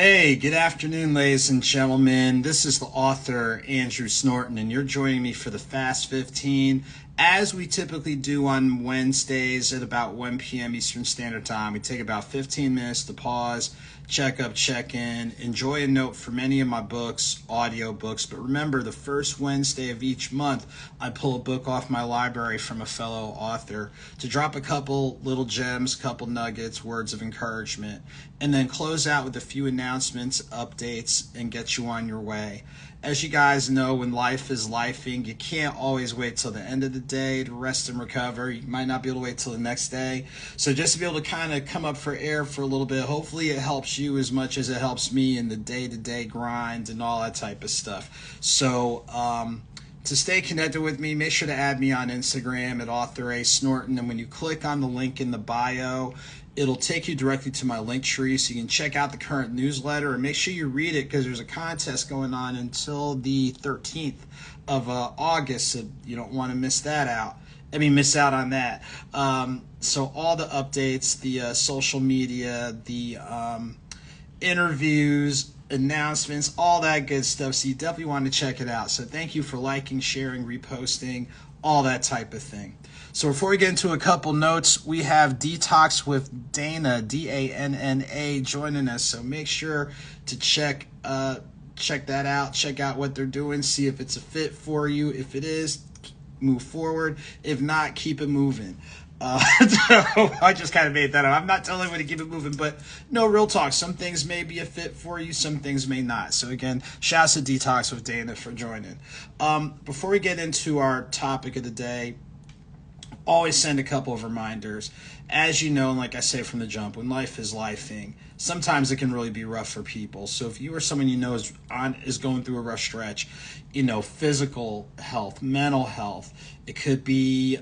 Hey, good afternoon, ladies and gentlemen. This is the author, Andrew Snorton, and you're joining me for the Fast 15, as we typically do on Wednesdays at about 1 p.m. Eastern Standard Time. We take about 15 minutes to pause, check up, check in, enjoy a note from any of my books, audio books. But remember, the first Wednesday of each month, I pull a book off my library from a fellow author to drop a couple little gems, couple nuggets, words of encouragement, and then close out with a few announcements, updates, and get you on your way. As you guys know, when life is lifing, you can't always wait till the end of the day to rest and recover. You might not be able to wait till the next day. So just to be able to kind of come up for air for a little bit, hopefully it helps you as much as it helps me in the day-to-day grind and all that type of stuff. So to stay connected with me, make sure to add me on Instagram at AuthorASnorton. And when you click on the link in the bio, it'll take you directly to my Linktree, so you can check out the current newsletter and make sure you read it, because there's a contest going on until the 13th of August, so you don't want to miss that out. Miss out on that. So all the updates, the social media, the interviews, announcements, all that good stuff. So you definitely want to check it out. So thank you for liking, sharing, reposting, all that type of thing. So before we get into a couple notes, we have Detox with Dana, D-A-N-N-A, joining us. So make sure to check that out. Check out what they're doing. See if it's a fit for you. If it is, move forward. If not, keep it moving. So I just kind of made that up. I'm not telling you to keep it moving, but no, real talk. Some things may be a fit for you, some things may not. So again, shouts to Detox with Dana for joining. Before we get into our topic of the day, always send a couple of reminders. As you know, and like I say from the jump, when life is lifing, sometimes it can really be rough for people. So if you or someone you know is going through a rough stretch, physical health, mental health, it could be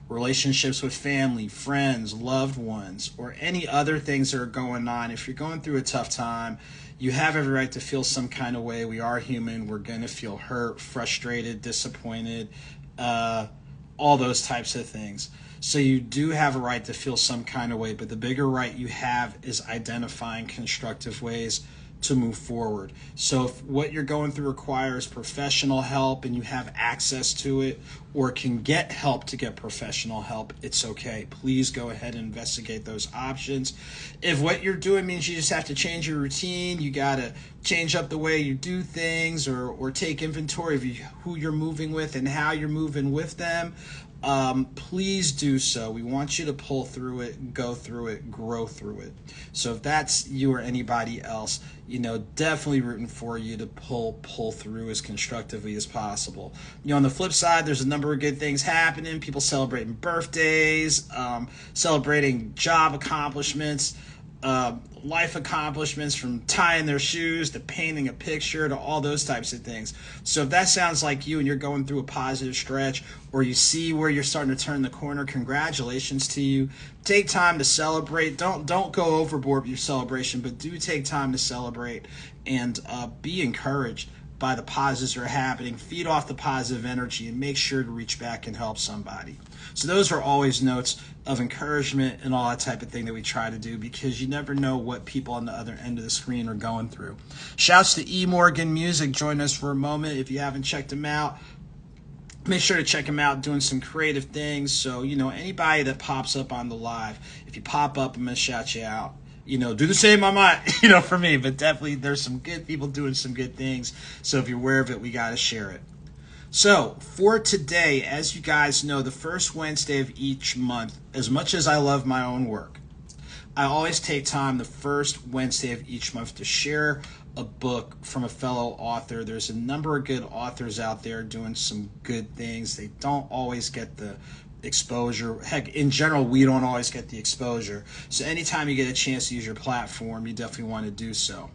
relationships with family, friends, loved ones, or any other things that are going on. If you're going through a tough time, you have every right to feel some kind of way. We are human. We're going to feel hurt, frustrated, disappointed, all those types of things. So you do have a right to feel some kind of way, but the bigger right you have is identifying constructive ways to move forward. So if what you're going through requires professional help and you have access to it, or can get help to get professional help, it's okay. Please go ahead and investigate those options. If what you're doing means you just have to change your routine, you got to change up the way you do things, or take inventory of who you're moving with and how you're moving with them, please do so. We want you to pull through it, go through it, grow through it. So if that's you or anybody else, definitely rooting for you to pull through as constructively as possible. On the flip side, there's a number of good things happening. People celebrating birthdays, celebrating job accomplishments, life accomplishments, from tying their shoes to painting a picture to all those types of things. So if that sounds like you and you're going through a positive stretch, or you see where you're starting to turn the corner, congratulations to you. Take time to celebrate. Don't go overboard with your celebration, but do take time to celebrate and be encouraged by the positives that are happening. Feed off the positive energy and make sure to reach back and help somebody. So those are always notes of encouragement and all that type of thing that we try to do, because you never know what people on the other end of the screen are going through. Shouts to E. Morgan Music. Join us for a moment. If you haven't checked him out, make sure to check him out, doing some creative things. So, anybody that pops up on the live, if you pop up, I'm going to shout you out. Do the same on mine, for me. But definitely there's some good people doing some good things. So if you're aware of it, we got to share it. So for today, as you guys know, the first Wednesday of each month, as much as I love my own work, I always take time the first Wednesday of each month to share a book from a fellow author. There's a number of good authors out there doing some good things. They don't always get the exposure. Heck, in general, we don't always get the exposure. So anytime you get a chance to use your platform, you definitely want to do so.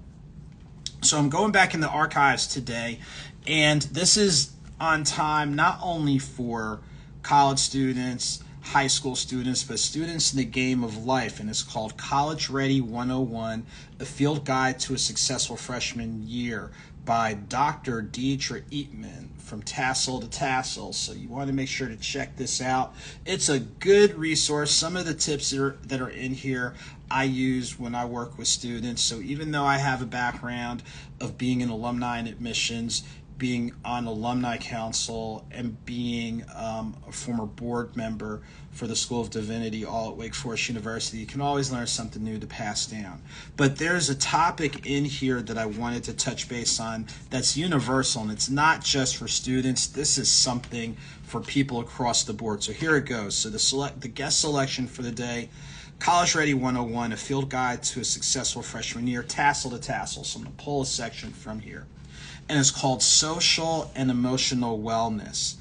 So I'm going back in the archives today, and this is on time not only for college students, high school students, but students in the game of life, and it's called College Ready 101, A Field Guide to a Successful Freshman Year by Dr. Linktr.ee from tassel to tassel. So you want to make sure to check this out. It's a good resource. Some of the tips that are in here I use when I work with students. So even though I have a background of being an alumni in admissions, being on alumni council, and being a former board member for the School of Divinity, all at Wake Forest University, you can always learn something new to pass down. But there's a topic in here that I wanted to touch base on that's universal, and it's not just for students. This is something for people across the board. So here it goes. So the guest selection for the day: College Ready 101, a field guide to a successful freshman year, tassel to tassel. So I'm going to pull a section from here. And it's called Social and Emotional Wellness.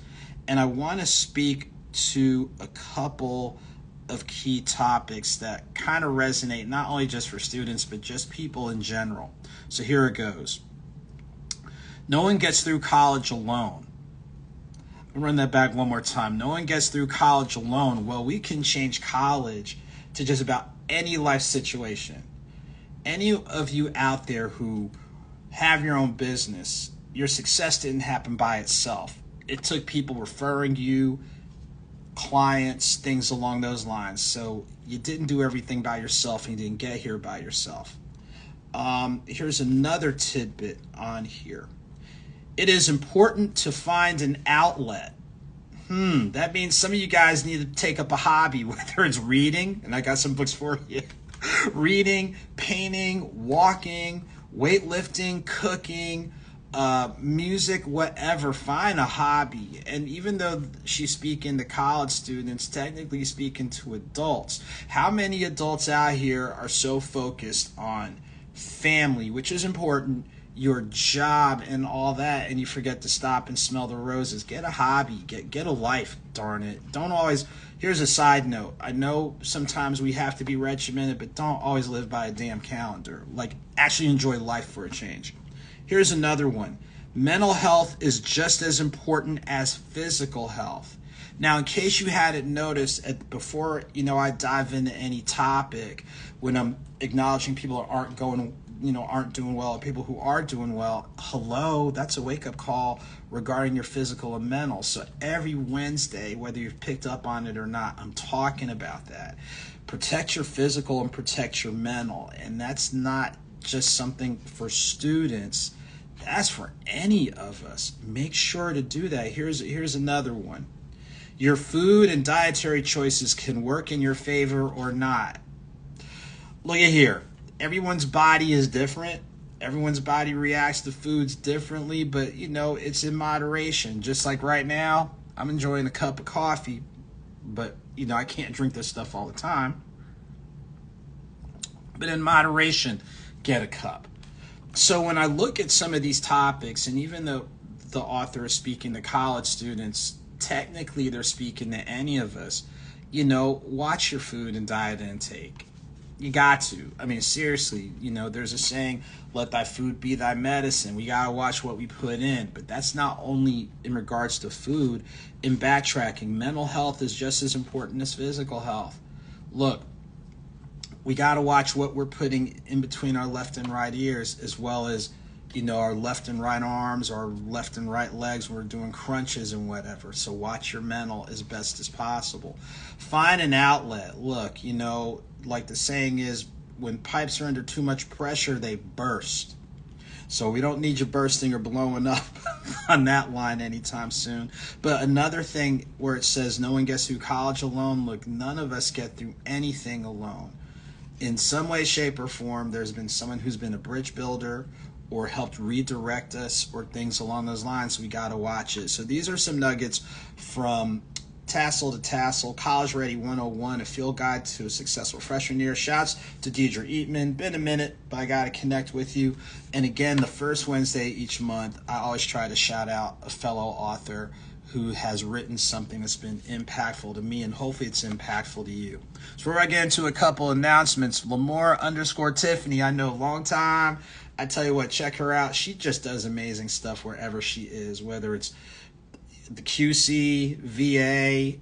And I want to speak to a couple of key topics that kind of resonate, not only just for students, but just people in general. So here it goes. No one gets through college alone. I'll run that back one more time. No one gets through college alone. Well, we can change college to just about any life situation. Any of you out there who have your own business, your success didn't happen by itself. It took people referring you, clients, things along those lines. So you didn't do everything by yourself, and you didn't get here by yourself. Here's another tidbit on here. It is important to find an outlet. That means some of you guys need to take up a hobby, whether it's reading, and I got some books for you, reading, painting, walking, weightlifting, cooking, music, whatever. Find a hobby. And even though she's speaking to college students, technically speaking to adults, how many adults out here are so focused on family, which is important, your job and all that, and you forget to stop and smell the roses? Get a hobby, get a life, darn it. Don't always, here's a side note, I know sometimes we have to be regimented, but don't always live by a damn calendar. Like, actually enjoy life for a change. Here's another one. Mental health is just as important as physical health. Now, in case you hadn't noticed, before I dive into any topic, when I'm acknowledging people that aren't doing well, or people who are doing well, hello, that's a wake-up call regarding your physical and mental. So every Wednesday, whether you've picked up on it or not, I'm talking about that. Protect your physical and protect your mental. And that's not just something for students. That's for any of us. Make sure to do that. Here's another one. Your food and dietary choices can work in your favor or not. Look at here. Everyone's body is different. Everyone's body reacts to foods differently, but it's in moderation. Just like right now, I'm enjoying a cup of coffee, but I can't drink this stuff all the time. But in moderation, get a cup. So when I look at some of these topics, and even though the author is speaking to college students, technically they're speaking to any of us. Watch your food and diet intake. You got to. I mean, seriously, there's a saying, let thy food be thy medicine. We got to watch what we put in. But that's not only in regards to food. In backtracking, mental health is just as important as physical health. Look, we got to watch what we're putting in between our left and right ears, as well as, our left and right arms, our left and right legs when we're doing crunches and whatever. So watch your mental as best as possible. Find an outlet. Look, like the saying is, when pipes are under too much pressure, they burst. So we don't need you bursting or blowing up on that line anytime soon. But another thing where it says no one gets through college alone, look, none of us get through anything alone. In some way, shape, or form, there's been someone who's been a bridge builder or helped redirect us or things along those lines. So we got to watch it. So these are some nuggets from Tassel to Tassel, College Ready 101, a field guide to a successful freshman year. Shouts to Linktr.ee. Been a minute, but I got to connect with you. And again, the first Wednesday each month, I always try to shout out a fellow author who has written something that's been impactful to me, and hopefully it's impactful to you. So before I get into a couple announcements, Lamore_Tiffany, I know a long time. I tell you what, check her out. She just does amazing stuff wherever she is, whether it's the QC, VA,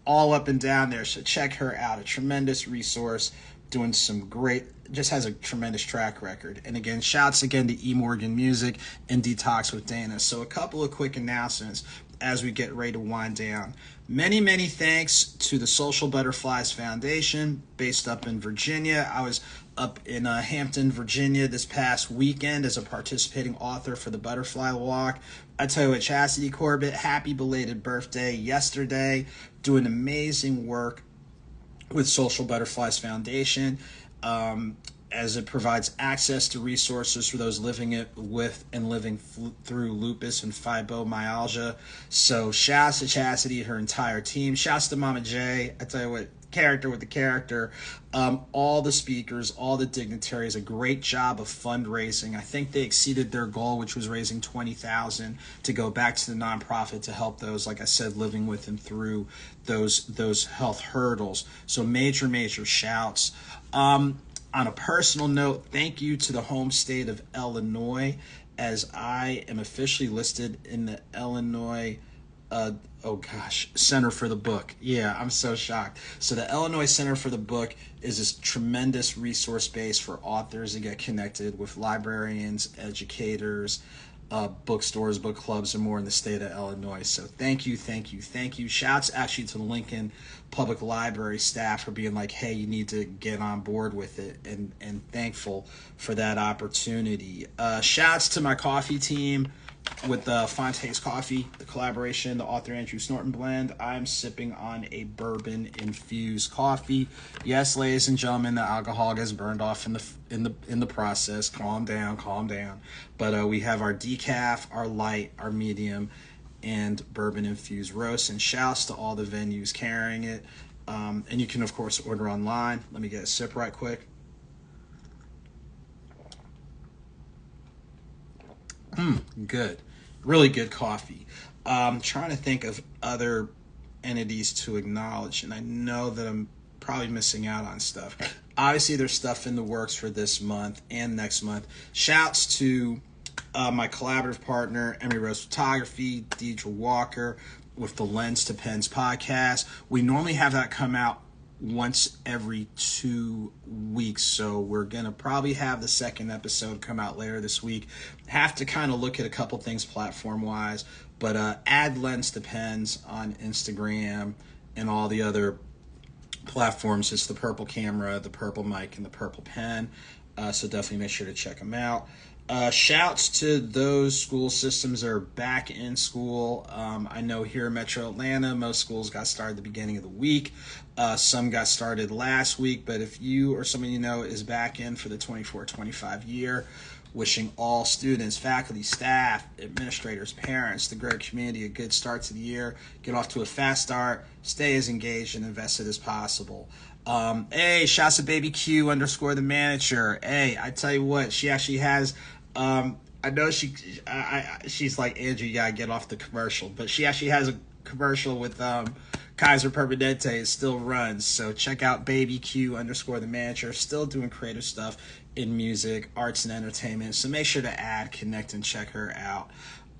all up and down there. So check her out. A tremendous resource doing some great, just has a tremendous track record. And again, shouts again to E. Morgan Music and Detox with Dana. So a couple of quick announcements as we get ready to wind down. Many, many thanks to the Social Butterflies Foundation based up in Virginia. I was up in Hampton, Virginia this past weekend as a participating author for the Butterfly Walk. I tell you what, Chastity Corbett, happy belated birthday yesterday, doing amazing work with Social Butterflies Foundation, as it provides access to resources for those living it with and living through lupus and fibromyalgia. So shouts to Chastity, her entire team. Shouts to Mama J. I tell you what, character with the character. All the speakers, all the dignitaries, a great job of fundraising. I think they exceeded their goal, which was raising $20,000 to go back to the nonprofit to help those, like I said, living with and through those health hurdles. So major shouts. On a personal note, thank you to the home state of Illinois, as I am officially listed in the Illinois Center for the Book. Yeah, I'm so shocked. So the Illinois Center for the Book is this tremendous resource base for authors to get connected with librarians, educators, bookstores, book clubs, and more in the state of Illinois. So thank you. Shouts actually to the Lincoln Public Library staff for being like, hey, you need to get on board with it, and thankful for that opportunity. Shouts to my coffee team with the Fine Taste Coffee, the collaboration, the AuthorASnorton blend. I'm sipping on a bourbon-infused coffee. Yes, ladies and gentlemen, the alcohol gets burned off in the process. Calm down. But we have our decaf, our light, our medium, and bourbon-infused roast. And shouts to all the venues carrying it. And you can, of course, order online. Let me get a sip right quick. Good. Really good coffee. Trying to think of other entities to acknowledge, and I know that I'm probably missing out on stuff. Obviously, there's stuff in the works for this month and next month. Shouts to my collaborative partner, Emery Rose Photography, Deidre Walker, with the Lens to Pens podcast. We normally have that come out once every 2 weeks, so we're gonna probably have the second episode come out later this week. Have to kind of look at a couple things platform wise, but add Lens to Pens on Instagram and all the other platforms. It's the purple camera, the purple mic, and the purple pen, so definitely make sure to check them out. Shouts to those school systems that are back in school. I know here in Metro Atlanta, most schools got started at the beginning of the week. Some got started last week, but if you or someone you know is back in for the 24-25 year, wishing all students, faculty, staff, administrators, parents, the greater community a good start to the year. Get off to a fast start. Stay as engaged and invested as possible. Hey, shouts to Baby Q _ the manager. Hey, I tell you what, she actually has... I know she's like, Andrew, you gotta get off the commercial, but she actually has a commercial with Kaiser Permanente. It still runs, so check out Baby Q _ the manager. Still doing creative stuff in music, arts, and entertainment, so make sure to add, connect, and check her out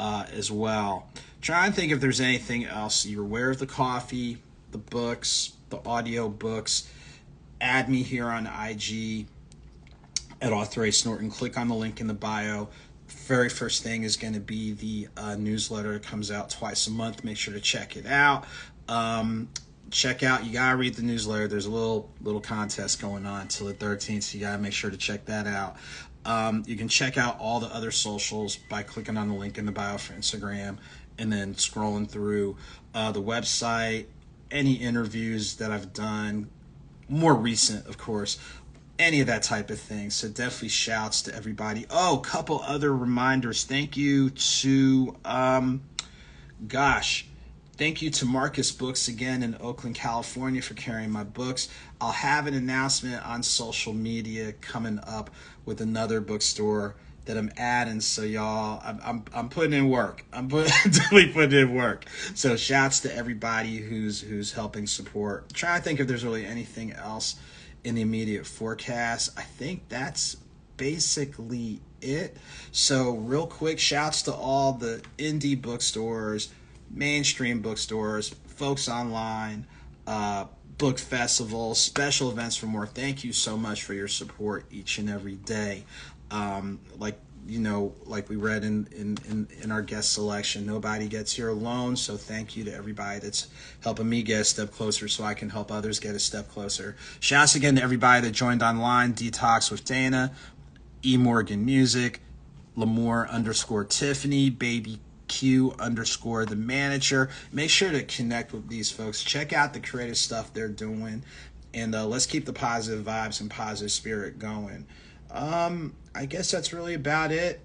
as well. Try and think if there's anything else. You're aware of the coffee, the books, the audio books. Add me here on IG at AuthorASnorton. Click on the link in the bio. Very first thing is going to be the newsletter. It comes out twice a month. Make sure to check it out. Check out, you got to read the newsletter. There's a little contest going on till the 13th, so you got to make sure to check that out. You can check out all the other socials by clicking on the link in the bio for Instagram and then scrolling through the website, any interviews that I've done, more recent, of course, any of that type of thing. So definitely shouts to everybody. Oh, a couple other reminders. Thank you to, thank you to Marcus Books again in Oakland, California for carrying my books. I'll have an announcement on social media coming up with another bookstore that I'm adding. So y'all, I'm putting in work. Definitely putting in work. So shouts to everybody who's helping support. I'm trying to think if there's really anything else in the immediate forecast. I think that's basically it. So real quick, shouts to all the indie bookstores, mainstream bookstores, folks online, book festivals, special events for more. Thank you so much for your support each and every day. Like we read in our guest selection, nobody gets here alone. So thank you to everybody that's helping me get a step closer so I can help others get a step closer. Shouts again to everybody that joined online. Detox with Dana, E. Morgan Music, Lamore_Tiffany, Baby Q_ the manager. Make sure to connect with these folks. Check out the creative stuff they're doing, and let's keep the positive vibes and positive spirit going. I guess that's really about it.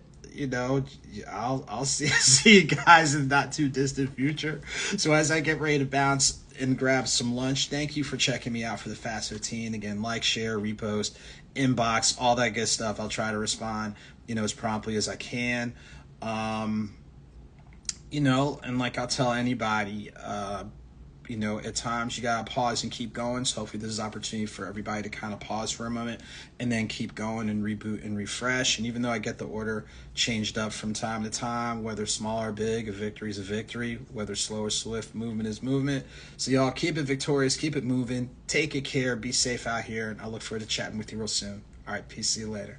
I'll see you guys in the not too distant future. So as I get ready to bounce and grab some lunch, thank you for checking me out for the Fast 15. Again, like, share, repost, inbox, all that good stuff. I'll try to respond, as promptly as I can. And like I'll tell anybody, at times you gotta pause and keep going. So hopefully this is an opportunity for everybody to kind of pause for a moment and then keep going and reboot and refresh. And even though I get the order changed up from time to time, whether small or big, a victory is a victory, whether slow or swift, movement is movement. So y'all keep it victorious, keep it moving, take good care, be safe out here, and I look forward to chatting with you real soon. All right, peace, see you later.